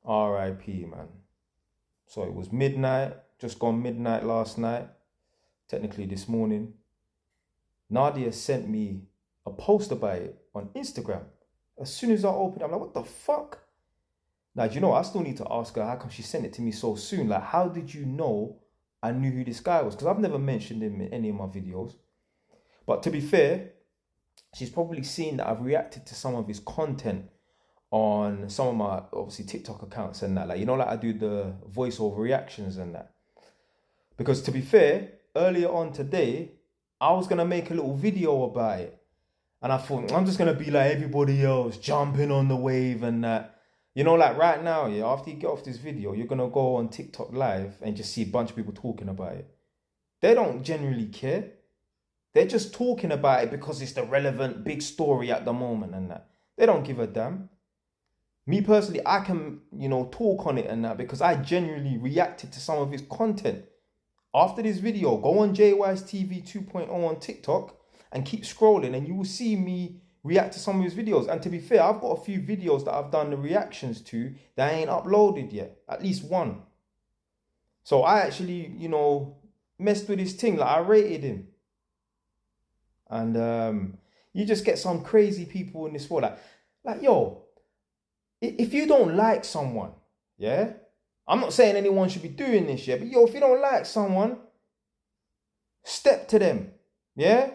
R.I.P, man. So it was midnight, just gone midnight last night, technically this morning. Nadia sent me a post about it on Instagram. As soon as I opened it, I'm like, what the fuck? Now, do you know, I still need to ask her how come she sent it to me so soon. Like, how did you know I knew who this guy was? Because I've never mentioned him in any of my videos. But to be fair, she's probably seen that I've reacted to some of his content on some of my, obviously, TikTok accounts and that. Like, like I do the voiceover reactions and that. Because to be fair, earlier on today, I was going to make a little video about it. And I thought, I'm just going to be like everybody else, jumping on the wave and that. Like right now, yeah, after you get off this video, you're going to go on TikTok live and just see a bunch of people talking about it. They don't generally care. They're just talking about it because it's the relevant big story at the moment and that. They don't give a damn. Me personally, I can, talk on it and that because I genuinely reacted to some of his content. After this video, go on JY's TV 2.0 on TikTok and keep scrolling and you will see me react to some of his videos. And to be fair, I've got a few videos that I've done the reactions to that ain't uploaded yet. At least one. So I actually, messed with his thing. Like I rated him. And you just get some crazy people in this world. Like yo, if you don't like someone, yeah? I'm not saying anyone should be doing this, yeah? But yo, if you don't like someone, step to them, yeah?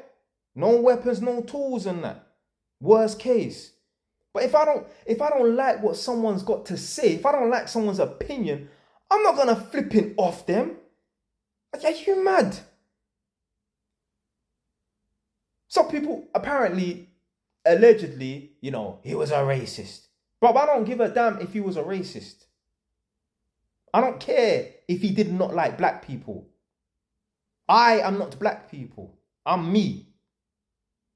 No weapons, no tools and that. Worst case. But if I don't like what someone's got to say, if I don't like someone's opinion, I'm not gonna flip it off them. Are you mad? Some people apparently, allegedly, he was a racist. But I don't give a damn if he was a racist. I don't care if he did not like black people. I am not black people. I'm me.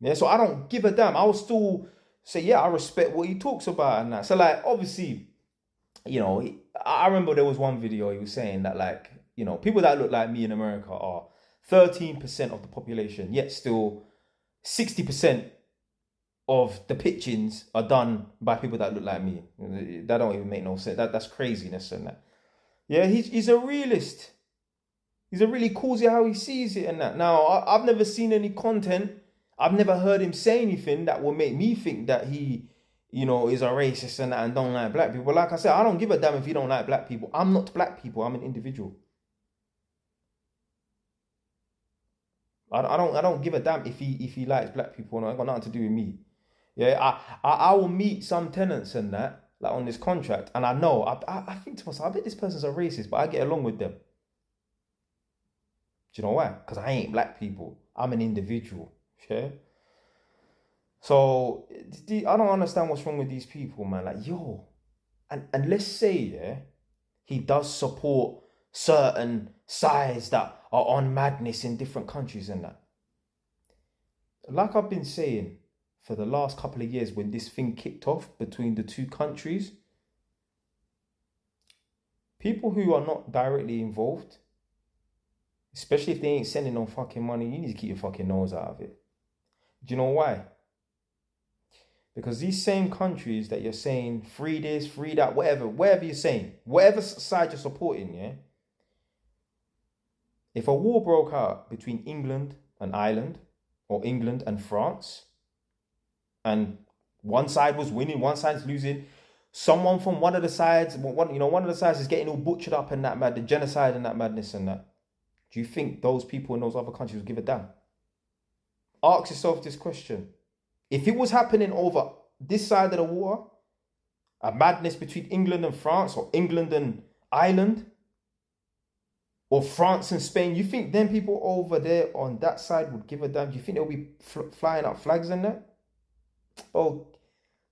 Yeah, so I don't give a damn. I will still say, yeah, I respect what he talks about and that. So like, obviously, I remember there was one video he was saying that like, people that look like me in America are 13% of the population, yet still 60% of the pitchings are done by people that look like me. That don't even make no sense. That's craziness and that. Yeah, he's a realist. He's a really calls it how he sees it and that. Now, I've never seen any content. I've never heard him say anything that will make me think that he, is a racist and that and don't like black people. Like I said, I don't give a damn if you don't like black people. I'm not black people. I'm an individual. I don't give a damn if he likes black people or not. It's got nothing to do with me. Yeah, I will meet some tenants and that, like on this contract, and I think to myself, I bet this person's a racist, but I get along with them. Do you know why? Because I ain't black people. I'm an individual. Yeah. So I don't understand what's wrong with these people, man. Like, yo, and let's say, yeah, he does support certain sides that are on madness in different countries and that. Like I've been saying for the last couple of years when this thing kicked off between the two countries, people who are not directly involved, especially if they ain't sending no fucking money, you need to keep your fucking nose out of it. Do you know why? Because these same countries that you're saying free this, free that, whatever you're saying, whatever side you're supporting, yeah. If a war broke out between England and Ireland, or England and France, and one side was winning, one side's losing, someone from one of the sides, one of the sides is getting all butchered up and that mad, the genocide and that madness and that. Do you think those people in those other countries would give a damn? Ask yourself this question. If it was happening over this side of the water, a madness between England and France, or England and Ireland, or France and Spain, you think them people over there on that side would give a damn? Do you think they'll be flying up flags and that? Oh,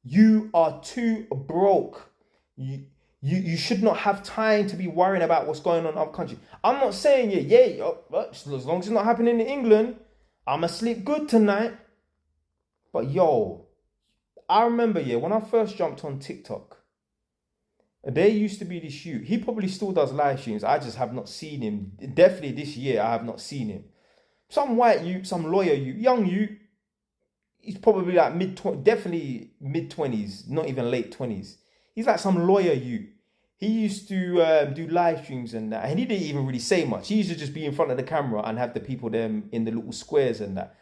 you are too broke. You should not have time to be worrying about what's going on in other countries. I'm not saying as long as it's not happening in England, I'ma sleep good tonight. But yo, I remember, when I first jumped on TikTok, there used to be this youth. He probably still does live streams. I just have not seen him. Definitely this year, I have not seen him. Some white youth, some lawyer youth, young youth. He's probably like definitely mid-20s, not even late 20s. He's like some lawyer youth. he used to do live streams and that, and he didn't even really say much. He used to just be in front of the camera and have the people them in the little squares and that.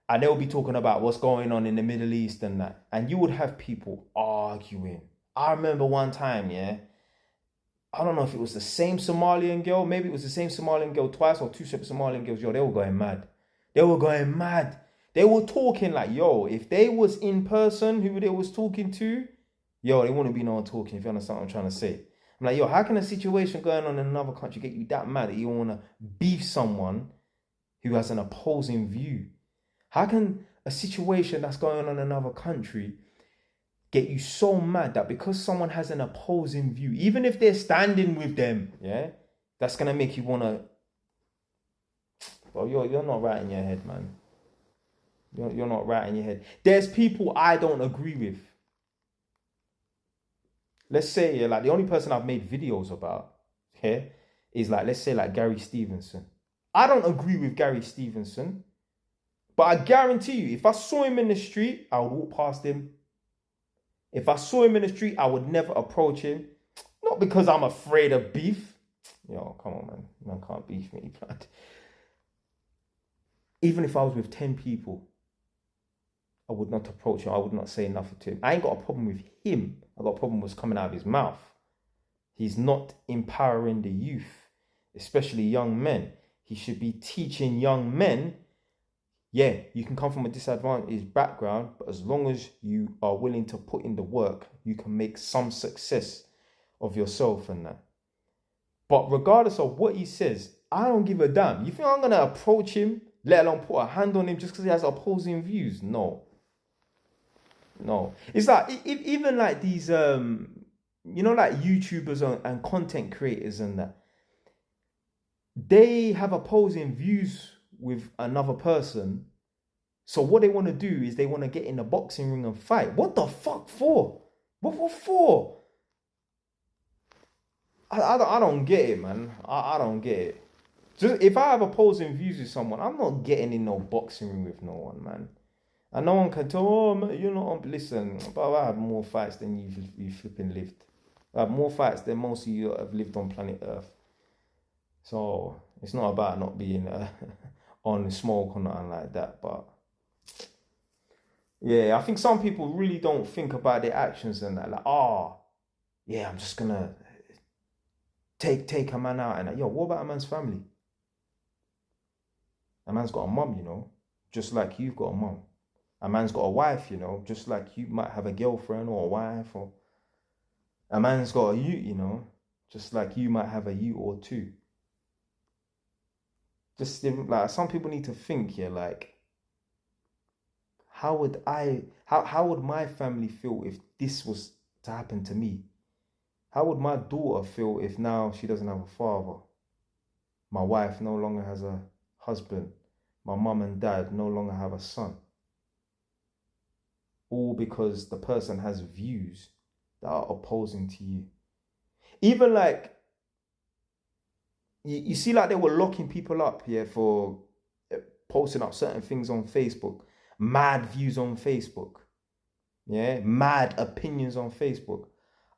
And they'll be talking about what's going on in the Middle East and that. And you would have people arguing. I remember one time, yeah, I don't know if it was the same Somalian girl. Maybe it was the same Somalian girl twice or two separate Somalian girls. Yo, they were going mad. They were going mad. They were talking like, yo, if they was in person, who they was talking to, yo, they wouldn't be no one talking, if you understand what I'm trying to say. I'm like, yo, how can a situation going on in another country get you that mad that you want to beef someone who has an opposing view? How can a situation that's going on in another country get you so mad that because someone has an opposing view, even if they're standing with them, yeah, that's going to make you want to... Well, you're not right in your head, man. You're not right in your head. There's people I don't agree with. Let's say, like, the only person I've made videos about here is, like, let's say, like, Gary Stevenson. I don't agree with Gary Stevenson, but I guarantee you, if I saw him in the street, I would walk past him. If I saw him in the street, I would never approach him. Not because I'm afraid of beef. Yo, come on, man. Man can't beef me, blood. Even if I was with 10 people, I would not approach him. I would not say nothing to him. I ain't got a problem with him. I got a problem with what's coming out of his mouth. He's not empowering the youth, especially young men. He should be teaching young men, yeah, you can come from a disadvantaged background, but as long as you are willing to put in the work, you can make some success of yourself and that. But regardless of what he says, I don't give a damn. You think I'm going to approach him, let alone put a hand on him just because he has opposing views? No. It's like, even like these, like YouTubers and content creators and that, they have opposing views with another person. So what they want to do is they want to get in a boxing ring and fight. What the fuck for? What for? I don't get it, man. I don't get it. Just if I have opposing views with someone, I'm not getting in no boxing ring with no one, man. And no one can tell, oh, man, you're not on. Listen, but I have more fights than you flipping lived. I have more fights than most of you have lived on planet Earth. So it's not about not being on smoke or nothing like that. But yeah, I think some people really don't think about their actions and that. Like, yeah, I'm just gonna take a man out and that. Yo, what about a man's family? A man's got a mum, just like you've got a mum. A man's got a wife, just like you might have a girlfriend or a wife, or a man's got a you, just like you might have a you or two. Just like some people need to think here, like, how would my family feel if this was to happen to me? How would my daughter feel if now she doesn't have a father? My wife no longer has a husband. My mum and dad no longer have a son. All because the person has views that are opposing to you. Even like, you see, like, they were locking people up here for posting up certain things on Facebook. Mad views on Facebook. Yeah, mad opinions on Facebook.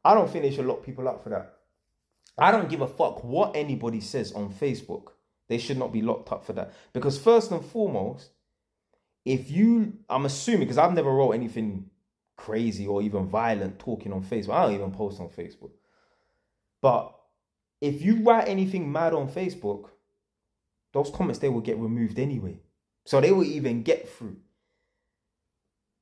I don't think they should lock people up for that. I don't give a fuck what anybody says on Facebook. They should not be locked up for that. Because first and foremost, I'm assuming, because I've never wrote anything crazy or even violent talking on Facebook. I don't even post on Facebook. But if you write anything mad on Facebook, those comments, they will get removed anyway. So they will even get through.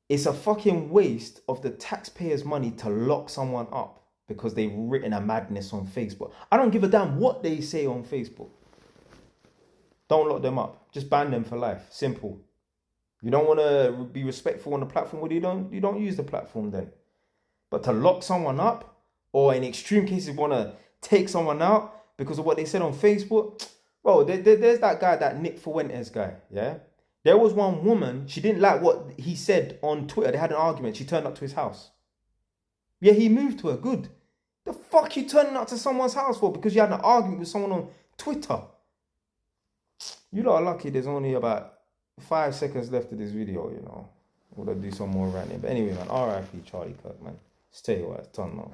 It's a fucking waste of the taxpayers' money to lock someone up because they've written a madness on Facebook. I don't give a damn what they say on Facebook. Don't lock them up. Just ban them for life. Simple. You don't want to be respectful on the platform, well, you don't use the platform then. But to lock someone up, or in extreme cases want to take someone out because of what they said on Facebook, bro, there's that guy, that Nick Fuentes guy, yeah? There was one woman, she didn't like what he said on Twitter. They had an argument. She turned up to his house. Yeah, he moved to her. Good. The fuck you turning up to someone's house for? Because you had an argument with someone on Twitter. You lot are lucky there's only about 5 seconds left of this video, We'll do some more ranting. But anyway, man, R.I.P. Charlie Kirk, man. Stay away. Turn off.